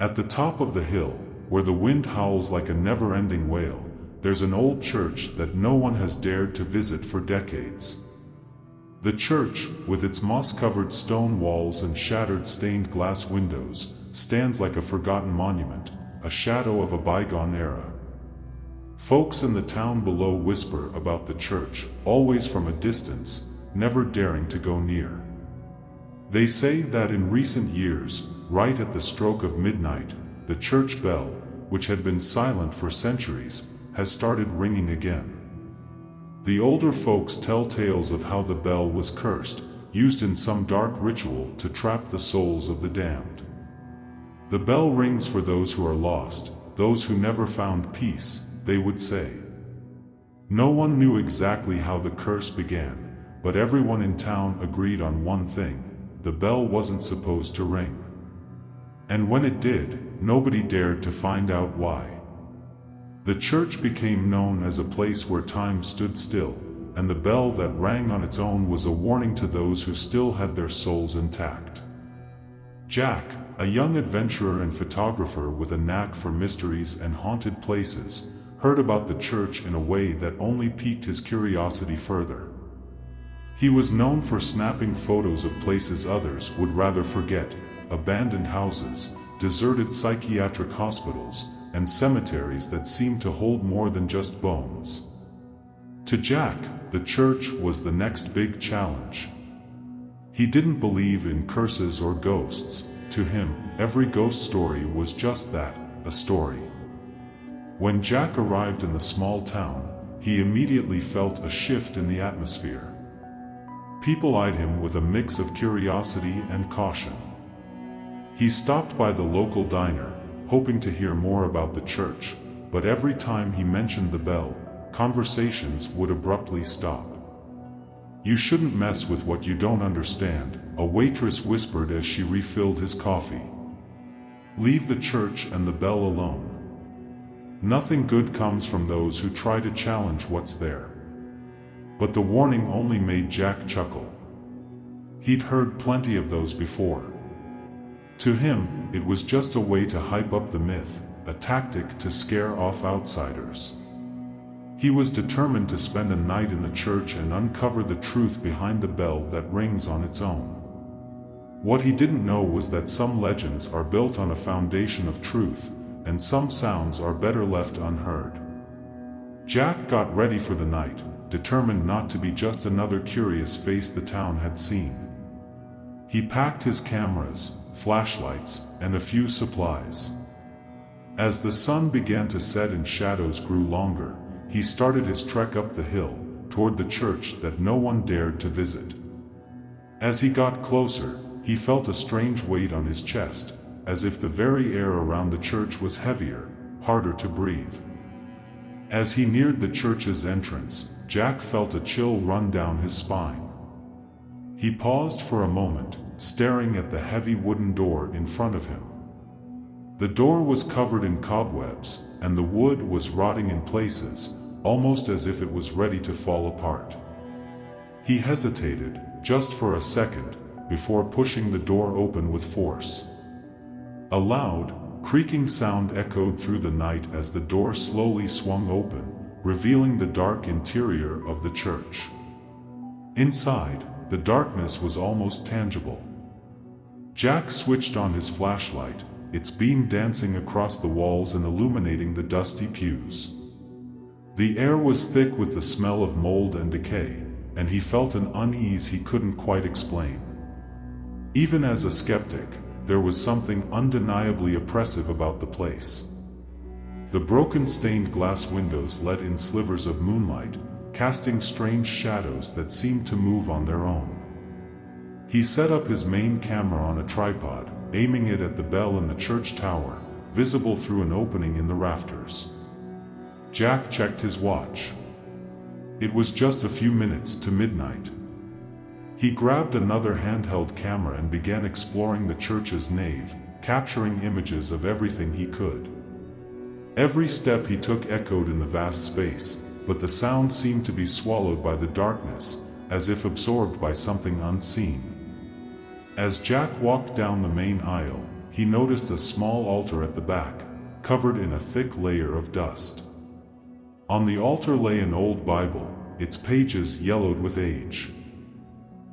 At the top of the hill, where the wind howls like a never-ending wail, there's an old church that no one has dared to visit for decades. The church, with its moss-covered stone walls and shattered stained glass windows, stands like a forgotten monument, a shadow of a bygone era. Folks in the town below whisper about the church, always from a distance, never daring to go near. They say that in recent years, right at the stroke of midnight, the church bell, which had been silent for centuries, has started ringing again. The older folks tell tales of how the bell was cursed, used in some dark ritual to trap the souls of the damned. The bell rings for those who are lost, those who never found peace, they would say. No one knew exactly how the curse began, but everyone in town agreed on one thing: the bell wasn't supposed to ring. And when it did, nobody dared to find out why. The church became known as a place where time stood still, and the bell that rang on its own was a warning to those who still had their souls intact. Jack, a young adventurer and photographer with a knack for mysteries and haunted places, heard about the church in a way that only piqued his curiosity further. He was known for snapping photos of places others would rather forget: abandoned houses, deserted psychiatric hospitals, and cemeteries that seemed to hold more than just bones. To Jack, the church was the next big challenge. He didn't believe in curses or ghosts. To him, every ghost story was just that, a story. When Jack arrived in the small town, he immediately felt a shift in the atmosphere. People eyed him with a mix of curiosity and caution. He stopped by the local diner, hoping to hear more about the church, but every time he mentioned the bell, conversations would abruptly stop. "You shouldn't mess with what you don't understand," a waitress whispered as she refilled his coffee. "Leave the church and the bell alone. Nothing good comes from those who try to challenge what's there." But the warning only made Jack chuckle. He'd heard plenty of those before. To him, it was just a way to hype up the myth, a tactic to scare off outsiders. He was determined to spend a night in the church and uncover the truth behind the bell that rings on its own. What he didn't know was that some legends are built on a foundation of truth, and some sounds are better left unheard. Jack got ready for the night, determined not to be just another curious face the town had seen. He packed his cameras, flashlights, and a few supplies. As the sun began to set and shadows grew longer, he started his trek up the hill, toward the church that no one dared to visit. As he got closer, he felt a strange weight on his chest, as if the very air around the church was heavier, harder to breathe. As he neared the church's entrance, Jack felt a chill run down his spine. He paused for a moment, staring at the heavy wooden door in front of him. The door was covered in cobwebs, and the wood was rotting in places, almost as if it was ready to fall apart. He hesitated, just for a second, before pushing the door open with force. A loud, creaking sound echoed through the night as the door slowly swung open, revealing the dark interior of the church. Inside, the darkness was almost tangible. Jack switched on his flashlight, its beam dancing across the walls and illuminating the dusty pews. The air was thick with the smell of mold and decay, and he felt an unease he couldn't quite explain. Even as a skeptic, there was something undeniably oppressive about the place. The broken stained glass windows let in slivers of moonlight, casting strange shadows that seemed to move on their own. He set up his main camera on a tripod, aiming it at the bell in the church tower, visible through an opening in the rafters. Jack checked his watch. It was just a few minutes to midnight. He grabbed another handheld camera and began exploring the church's nave, capturing images of everything he could. Every step he took echoed in the vast space, but the sound seemed to be swallowed by the darkness, as if absorbed by something unseen. As Jack walked down the main aisle, he noticed a small altar at the back, covered in a thick layer of dust. On the altar lay an old Bible, its pages yellowed with age.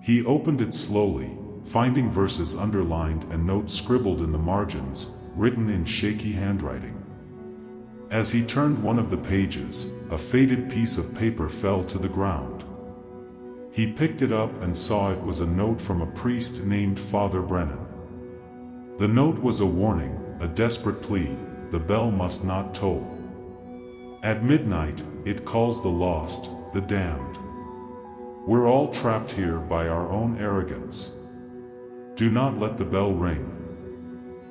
He opened it slowly, finding verses underlined and notes scribbled in the margins, written in shaky handwriting. As he turned one of the pages, a faded piece of paper fell to the ground. He picked it up and saw it was a note from a priest named Father Brennan. The note was a warning, a desperate plea: the bell must not toll. At midnight, it calls the lost, the damned. We're all trapped here by our own arrogance. Do not let the bell ring.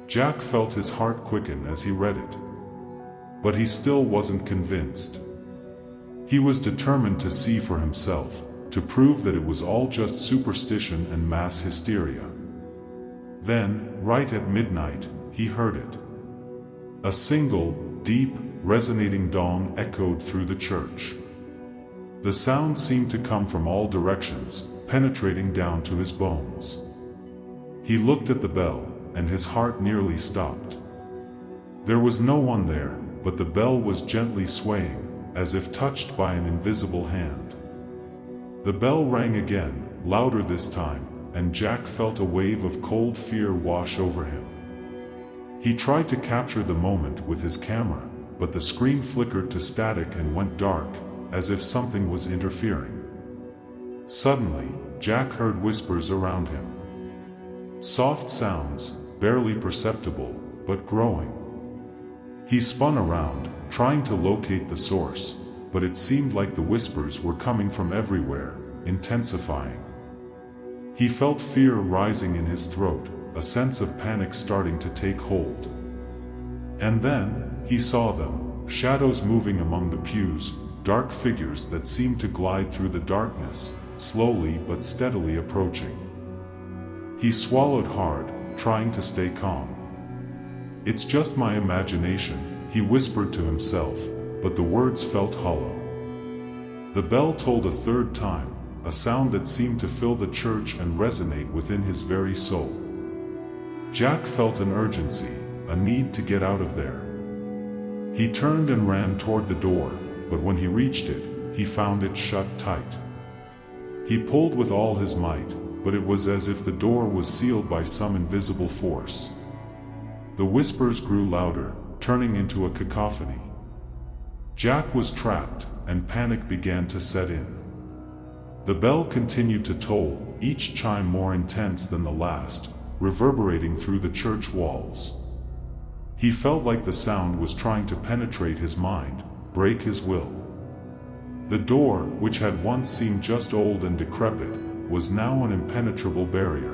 Jack felt his heart quicken as he read it. But he still wasn't convinced. He was determined to see for himself, to prove that it was all just superstition and mass hysteria. Then, right at midnight, he heard it. A single, deep, resonating dong echoed through the church. The sound seemed to come from all directions, penetrating down to his bones. He looked at the bell, and his heart nearly stopped. There was no one there, but the bell was gently swaying, as if touched by an invisible hand. The bell rang again, louder this time, and Jack felt a wave of cold fear wash over him. He tried to capture the moment with his camera, but the screen flickered to static and went dark, as if something was interfering. Suddenly, Jack heard whispers around him. Soft sounds, barely perceptible, but growing. He spun around, trying to locate the source, but it seemed like the whispers were coming from everywhere, intensifying. He felt fear rising in his throat, a sense of panic starting to take hold. And then, he saw them, shadows moving among the pews, dark figures that seemed to glide through the darkness, slowly but steadily approaching. He swallowed hard, trying to stay calm. "It's just my imagination," he whispered to himself, but the words felt hollow. The bell tolled a third time, a sound that seemed to fill the church and resonate within his very soul. Jack felt an urgency, a need to get out of there. He turned and ran toward the door, but when he reached it, he found it shut tight. He pulled with all his might, but it was as if the door was sealed by some invisible force. The whispers grew louder, turning into a cacophony. Jack was trapped, and panic began to set in. The bell continued to toll, each chime more intense than the last, reverberating through the church walls. He felt like the sound was trying to penetrate his mind, break his will. The door, which had once seemed just old and decrepit, was now an impenetrable barrier.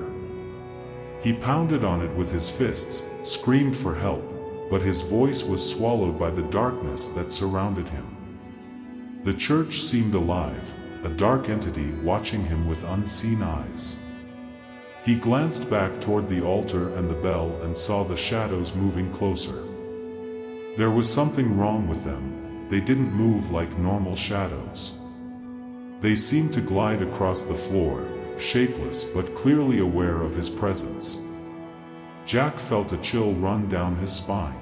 He pounded on it with his fists, screamed for help, but his voice was swallowed by the darkness that surrounded him. The church seemed alive, a dark entity watching him with unseen eyes. He glanced back toward the altar and the bell and saw the shadows moving closer. There was something wrong with them. They didn't move like normal shadows. They seemed to glide across the floor, shapeless but clearly aware of his presence. Jack felt a chill run down his spine.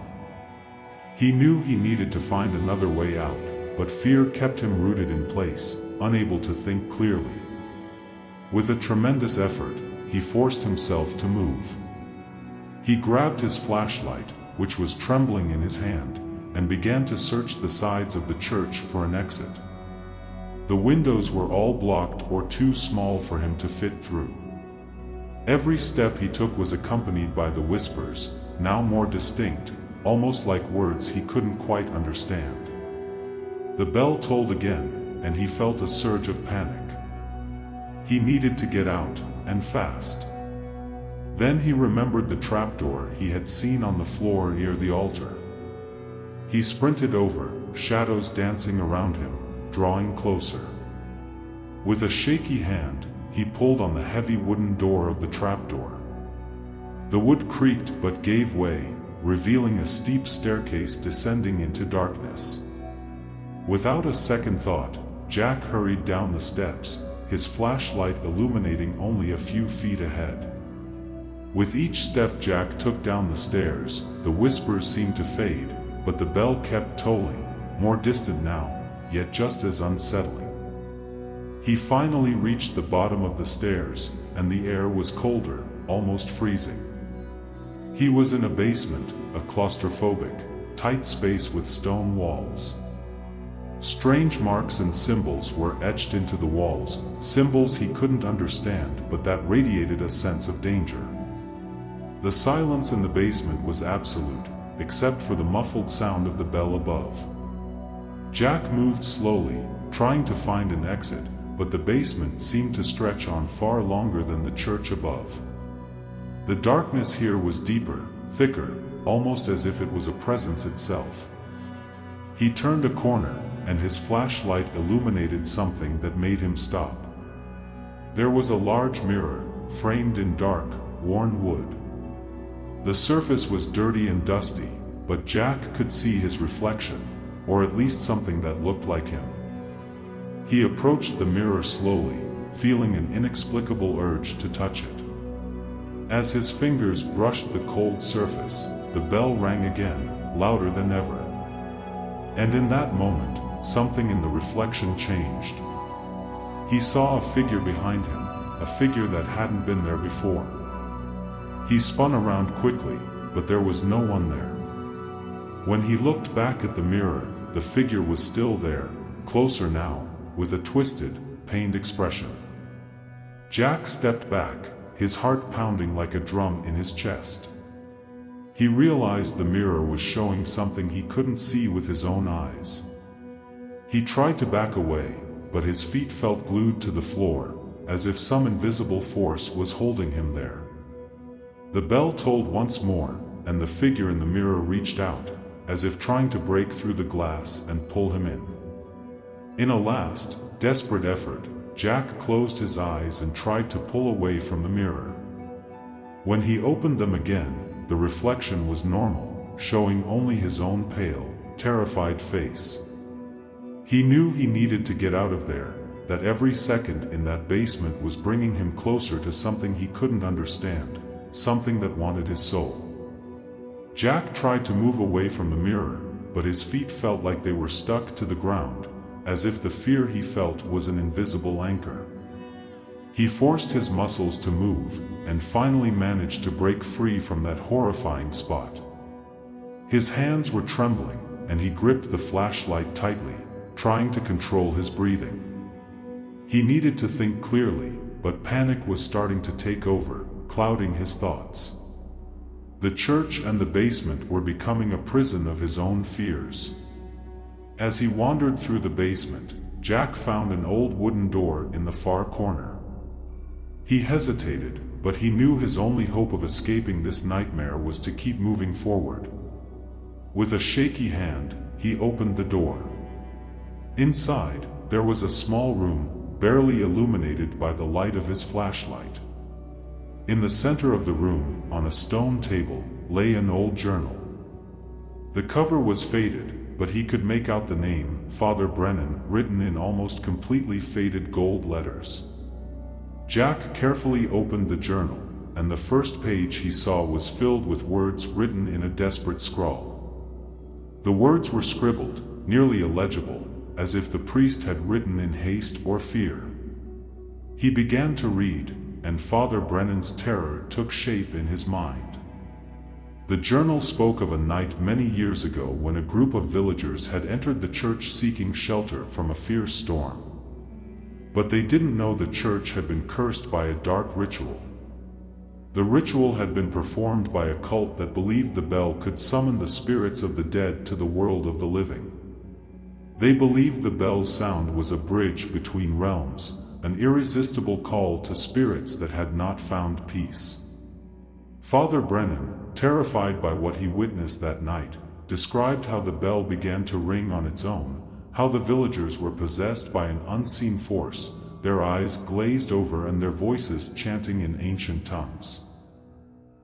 He knew he needed to find another way out, but fear kept him rooted in place, unable to think clearly. With a tremendous effort, he forced himself to move. He grabbed his flashlight, which was trembling in his hand, and began to search the sides of the church for an exit. The windows were all blocked or too small for him to fit through. Every step he took was accompanied by the whispers, now more distinct, almost like words he couldn't quite understand. The bell tolled again, and he felt a surge of panic. He needed to get out, and fast. Then he remembered the trapdoor he had seen on the floor near the altar. He sprinted over, shadows dancing around him, drawing closer. With a shaky hand, he pulled on the heavy wooden door of the trapdoor. The wood creaked but gave way, revealing a steep staircase descending into darkness. Without a second thought, Jack hurried down the steps, his flashlight illuminating only a few feet ahead. With each step Jack took down the stairs, the whispers seemed to fade, but the bell kept tolling, more distant now, yet just as unsettling. He finally reached the bottom of the stairs, and the air was colder, almost freezing. He was in a basement, a claustrophobic, tight space with stone walls. Strange marks and symbols were etched into the walls, symbols he couldn't understand but that radiated a sense of danger. The silence in the basement was absolute, except for the muffled sound of the bell above. Jack moved slowly, trying to find an exit, but the basement seemed to stretch on far longer than the church above. The darkness here was deeper, thicker, almost as if it was a presence itself. He turned a corner, and his flashlight illuminated something that made him stop. There was a large mirror, framed in dark, worn wood. The surface was dirty and dusty, but Jack could see his reflection, or at least something that looked like him. He approached the mirror slowly, feeling an inexplicable urge to touch it. As his fingers brushed the cold surface, the bell rang again, louder than ever. And in that moment, something in the reflection changed. He saw a figure behind him, a figure that hadn't been there before. He spun around quickly, but there was no one there. When he looked back at the mirror, the figure was still there, closer now, with a twisted, pained expression. Jack stepped back, his heart pounding like a drum in his chest. He realized the mirror was showing something he couldn't see with his own eyes. He tried to back away, but his feet felt glued to the floor, as if some invisible force was holding him there. The bell tolled once more, and the figure in the mirror reached out, as if trying to break through the glass and pull him in. In a last, desperate effort, Jack closed his eyes and tried to pull away from the mirror. When he opened them again, the reflection was normal, showing only his own pale, terrified face. He knew he needed to get out of there, that every second in that basement was bringing him closer to something he couldn't understand, something that wanted his soul. Jack tried to move away from the mirror, but his feet felt like they were stuck to the ground, as if the fear he felt was an invisible anchor. He forced his muscles to move, and finally managed to break free from that horrifying spot. His hands were trembling, and he gripped the flashlight tightly, trying to control his breathing. He needed to think clearly, but panic was starting to take over, clouding his thoughts. The church and the basement were becoming a prison of his own fears. As he wandered through the basement, Jack found an old wooden door in the far corner. He hesitated, but he knew his only hope of escaping this nightmare was to keep moving forward. With a shaky hand, he opened the door. Inside, there was a small room, barely illuminated by the light of his flashlight. In the center of the room, on a stone table, lay an old journal. The cover was faded, but he could make out the name, Father Brennan, written in almost completely faded gold letters. Jack carefully opened the journal, and the first page he saw was filled with words written in a desperate scrawl. The words were scribbled, nearly illegible, as if the priest had written in haste or fear. He began to read, and Father Brennan's terror took shape in his mind. The journal spoke of a night many years ago when a group of villagers had entered the church seeking shelter from a fierce storm. But they didn't know the church had been cursed by a dark ritual. The ritual had been performed by a cult that believed the bell could summon the spirits of the dead to the world of the living. They believed the bell's sound was a bridge between realms, an irresistible call to spirits that had not found peace. Father Brennan, terrified by what he witnessed that night, described how the bell began to ring on its own, how the villagers were possessed by an unseen force, their eyes glazed over and their voices chanting in ancient tongues.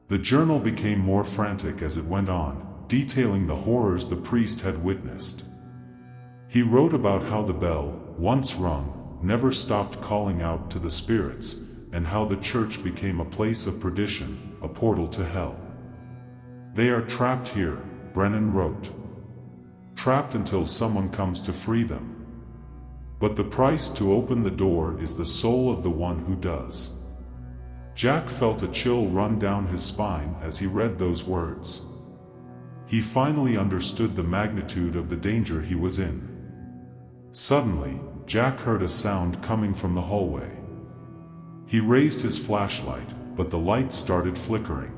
The journal became more frantic as it went on, detailing the horrors the priest had witnessed. He wrote about how the bell, once rung, never stopped calling out to the spirits, and how the church became a place of perdition, a portal to hell. They are trapped here, Brennan wrote. Trapped until someone comes to free them. But the price to open the door is the soul of the one who does. Jack felt a chill run down his spine as he read those words. He finally understood the magnitude of the danger he was in. Suddenly, Jack heard a sound coming from the hallway. He raised his flashlight, but the light started flickering.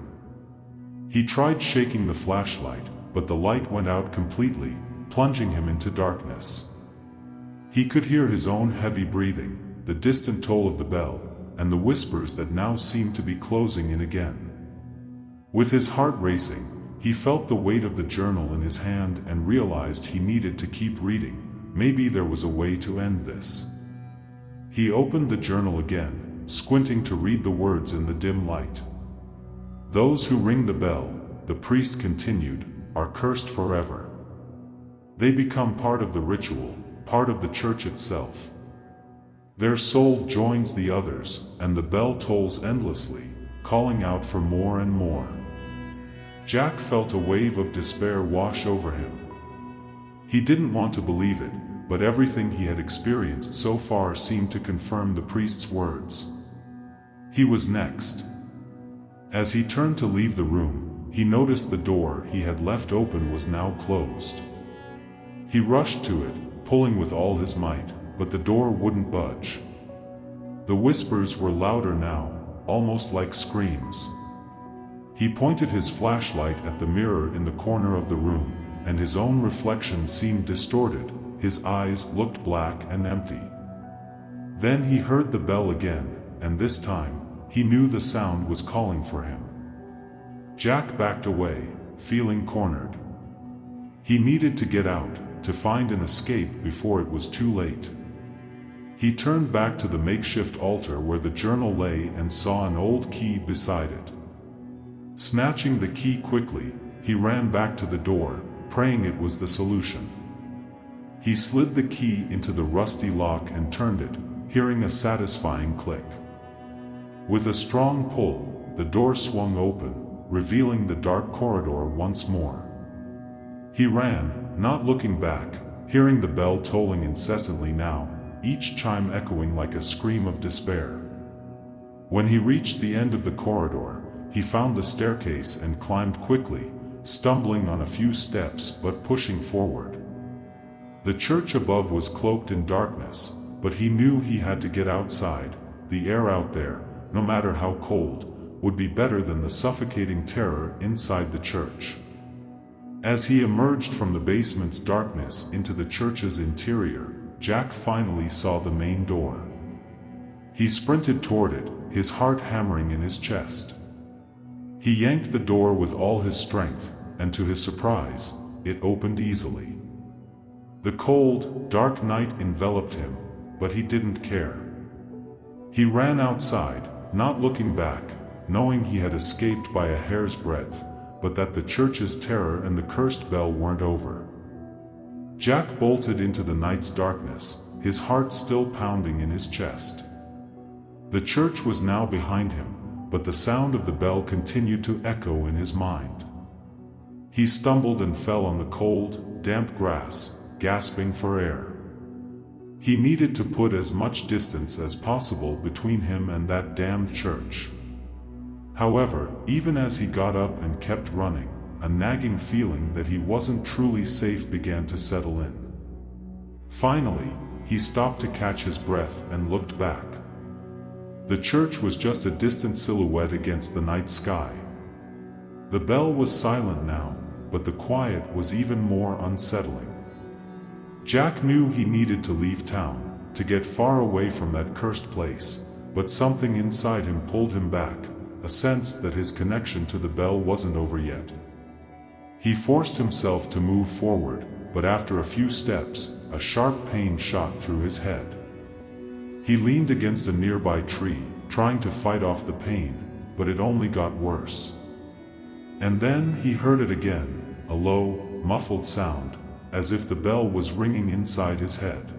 He tried shaking the flashlight, but the light went out completely, plunging him into darkness. He could hear his own heavy breathing, the distant toll of the bell, and the whispers that now seemed to be closing in again. With his heart racing, he felt the weight of the journal in his hand and realized he needed to keep reading. Maybe there was a way to end this. He opened the journal again, squinting to read the words in the dim light. Those who ring the bell, the priest continued, are cursed forever. They become part of the ritual, part of the church itself. Their soul joins the others, and the bell tolls endlessly, calling out for more and more. Jack felt a wave of despair wash over him. He didn't want to believe it, but everything he had experienced so far seemed to confirm the priest's words. He was next. As he turned to leave the room, he noticed the door he had left open was now closed. He rushed to it, pulling with all his might, but the door wouldn't budge. The whispers were louder now, almost like screams. He pointed his flashlight at the mirror in the corner of the room, and his own reflection seemed distorted. His eyes looked black and empty. Then he heard the bell again, and this time, he knew the sound was calling for him. Jack backed away, feeling cornered. He needed to get out, to find an escape before it was too late. He turned back to the makeshift altar where the journal lay and saw an old key beside it. Snatching the key quickly, he ran back to the door, praying it was the solution. He slid the key into the rusty lock and turned it, hearing a satisfying click. With a strong pull, the door swung open, revealing the dark corridor once more. He ran, not looking back, hearing the bell tolling incessantly now, each chime echoing like a scream of despair. When he reached the end of the corridor, he found the staircase and climbed quickly, stumbling on a few steps but pushing forward. The church above was cloaked in darkness, but he knew he had to get outside. The air out there, no matter how cold, would be better than the suffocating terror inside the church. As he emerged from the basement's darkness into the church's interior, Jack finally saw the main door. He sprinted toward it, his heart hammering in his chest. He yanked the door with all his strength, and to his surprise, it opened easily. The cold, dark night enveloped him, but he didn't care. He ran outside, not looking back, knowing he had escaped by a hair's breadth, but that the church's terror and the cursed bell weren't over. Jack bolted into the night's darkness, his heart still pounding in his chest. The church was now behind him, but the sound of the bell continued to echo in his mind. He stumbled and fell on the cold, damp grass, gasping for air. He needed to put as much distance as possible between him and that damned church. However, even as he got up and kept running, a nagging feeling that he wasn't truly safe began to settle in. Finally, he stopped to catch his breath and looked back. The church was just a distant silhouette against the night sky. The bell was silent now, but the quiet was even more unsettling. Jack knew he needed to leave town, to get far away from that cursed place, but something inside him pulled him back, a sense that his connection to the bell wasn't over yet. He forced himself to move forward, but after a few steps, a sharp pain shot through his head. He leaned against a nearby tree, trying to fight off the pain, but it only got worse. And then he heard it again, a low, muffled sound, as if the bell was ringing inside his head.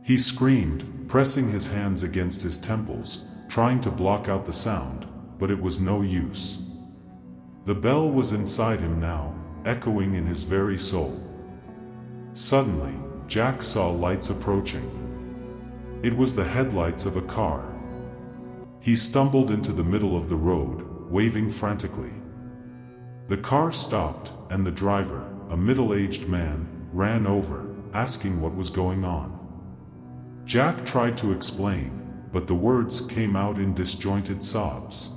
He screamed, pressing his hands against his temples, trying to block out the sound, but it was no use. The bell was inside him now, echoing in his very soul. Suddenly, Jack saw lights approaching. It was the headlights of a car. He stumbled into the middle of the road, waving frantically. The car stopped, and the driver, a middle-aged man, ran over, asking what was going on. Jack tried to explain, but the words came out in disjointed sobs.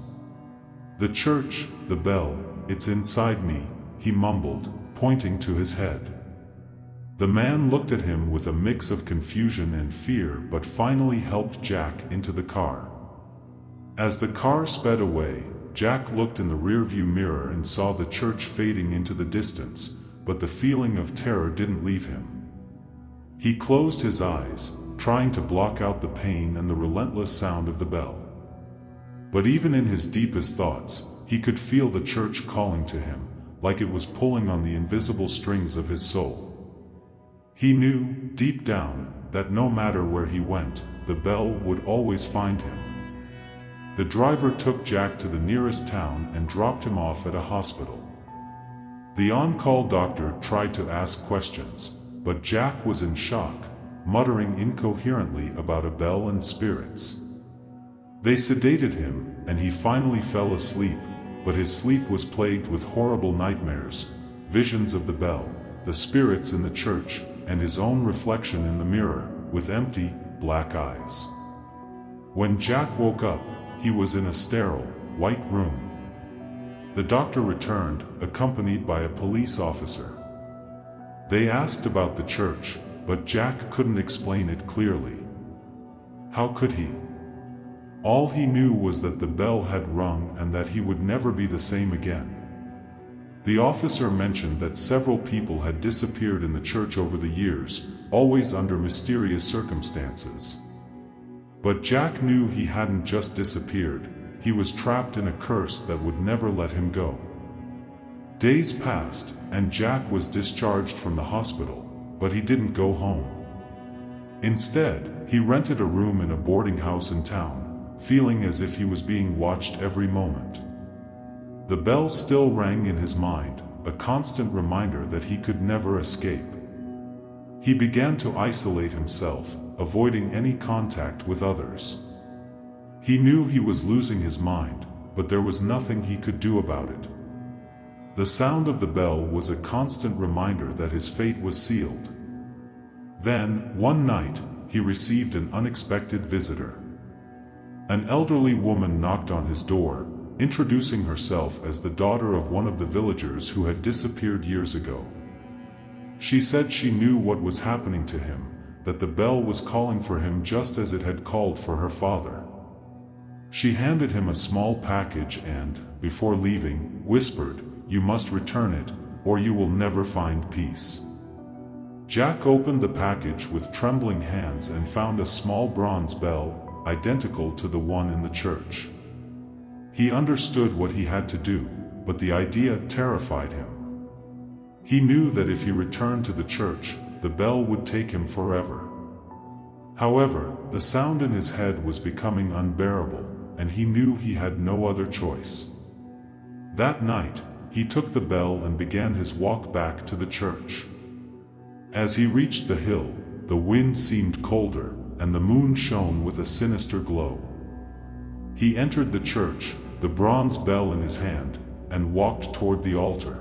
"The church, the bell, it's inside me," he mumbled, pointing to his head. The man looked at him with a mix of confusion and fear, but finally helped Jack into the car. As the car sped away, Jack looked in the rearview mirror and saw the church fading into the distance, but the feeling of terror didn't leave him. He closed his eyes, trying to block out the pain and the relentless sound of the bell. But even in his deepest thoughts, he could feel the church calling to him, like it was pulling on the invisible strings of his soul. He knew, deep down, that no matter where he went, the bell would always find him. The driver took Jack to the nearest town and dropped him off at a hospital. The on-call doctor tried to ask questions, but Jack was in shock, muttering incoherently about a bell and spirits. They sedated him, and he finally fell asleep, but his sleep was plagued with horrible nightmares, visions of the bell, the spirits in the church, and his own reflection in the mirror, with empty, black eyes. When Jack woke up, he was in a sterile, white room. The doctor returned, accompanied by a police officer. They asked about the church, but Jack couldn't explain it clearly. How could he? All he knew was that the bell had rung and that he would never be the same again. The officer mentioned that several people had disappeared in the church over the years, always under mysterious circumstances. But Jack knew he hadn't just disappeared, he was trapped in a curse that would never let him go. Days passed, and Jack was discharged from the hospital, but he didn't go home. Instead, he rented a room in a boarding house in town, feeling as if he was being watched every moment. The bell still rang in his mind, a constant reminder that he could never escape. He began to isolate himself, avoiding any contact with others. He knew he was losing his mind, but there was nothing he could do about it. The sound of the bell was a constant reminder that his fate was sealed. Then, one night, he received an unexpected visitor. An elderly woman knocked on his door, introducing herself as the daughter of one of the villagers who had disappeared years ago. She said she knew what was happening to him, that the bell was calling for him just as it had called for her father. She handed him a small package and, before leaving, whispered, "You must return it, or you will never find peace." Jack opened the package with trembling hands and found a small bronze bell, identical to the one in the church. He understood what he had to do, but the idea terrified him. He knew that if he returned to the church, the bell would take him forever. However, the sound in his head was becoming unbearable, and he knew he had no other choice. That night, he took the bell and began his walk back to the church. As he reached the hill, the wind seemed colder, and the moon shone with a sinister glow. He entered the church, the bronze bell in his hand, and walked toward the altar.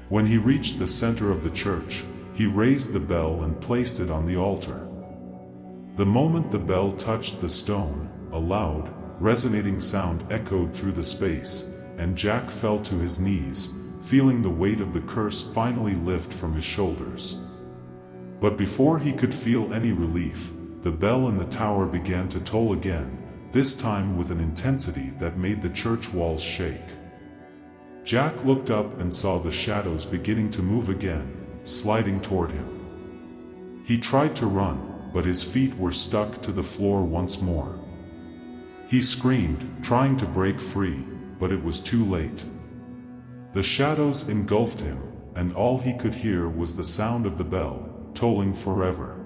When he reached the center of the church, he raised the bell and placed it on the altar. The moment the bell touched the stone, a loud, resonating sound echoed through the space, and Jack fell to his knees, feeling the weight of the curse finally lift from his shoulders. But before he could feel any relief, the bell in the tower began to toll again, this time with an intensity that made the church walls shake. Jack looked up and saw the shadows beginning to move again, sliding toward him. He tried to run, but his feet were stuck to the floor once more. He screamed, trying to break free, but it was too late. The shadows engulfed him, and all he could hear was the sound of the bell, tolling forever.